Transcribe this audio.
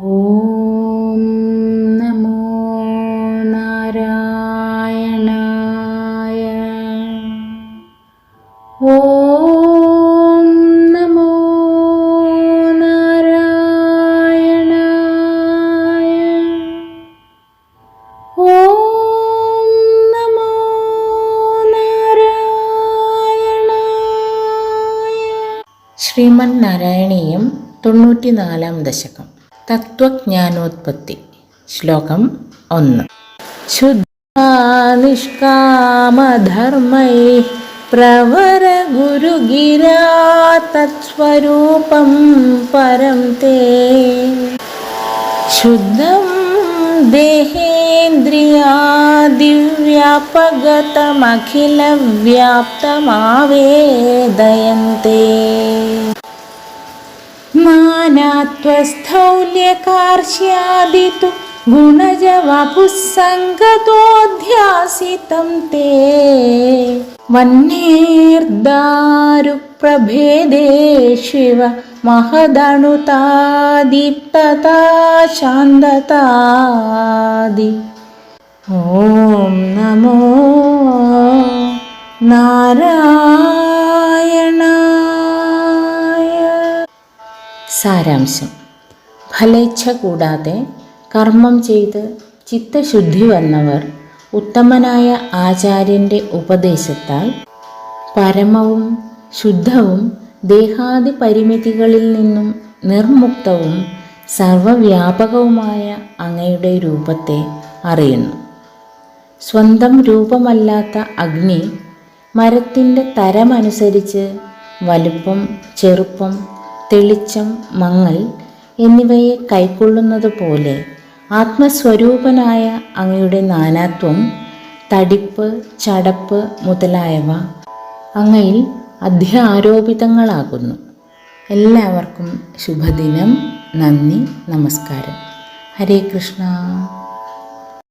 ഓം നമോ നാരായണായ. ഓം നമോ നാരായണായ. ഓം നമോ നാരായണായ. ശ്രീമന് നാരായണീയം 94-ാം ദശകം. തത്വജ്ഞാനോത്പത്തി. ശ്ലോകം 1. ശുദ്ധാ നിഷ്കാമധർമ്മൈഃ പ്രവര ഗുരുഗിരാ തത്സ്വരൂപം പരം തേ. ശുദ്ധം ദേഹേന്ദ്രിയാദിവ്യാപഗതമഖിലവ്യാപ്തമാവേദയന്തേ. മാനാത്വസ്ഥൗല്യകാർഷ്യാദിതു ഗുണജവപുസ്സംഗതോധ്യാസിതം തേ. വഹ്നേർദാരുപ്രഭേദേഷ്വിവ മഹദണുതാദീപ്തതാ ശാന്തതാദി. ഓം നമോ നാരായണായ. സാരാംശം. ഫലേച്ഛ കൂടാതെ കർമ്മം ചെയ്ത് ചിത്തശുദ്ധി വന്നവർ ഉത്തമനായ ആചാര്യൻ്റെ ഉപദേശത്താൽ പരമവും ശുദ്ധവും ദേഹാദി പരിമിതികളിൽ നിന്നും നിർമുക്തവും സർവവ്യാപകവുമായ അങ്ങയുടെ രൂപത്തെ അറിയുന്നു. സ്വന്തം രൂപമല്ലാത്ത അഗ്നി മരത്തിൻ്റെ തരമനുസരിച്ച് വലുപ്പം, ചെറുപ്പം, തെളിച്ചം, മങ്ങൽ എന്നിവയെ കൈക്കൊള്ളുന്നത് പോലെ ആത്മസ്വരൂപനായ അങ്ങയുടെ നാനാത്വം, തടിപ്പ്, ചടപ്പ് മുതലായവ അങ്ങയിൽ അധ്യാരോപിതങ്ങളാകുന്നു. എല്ലാവർക്കും ശുഭദിനം. നന്ദി, നമസ്കാരം. ഹരേ കൃഷ്ണ.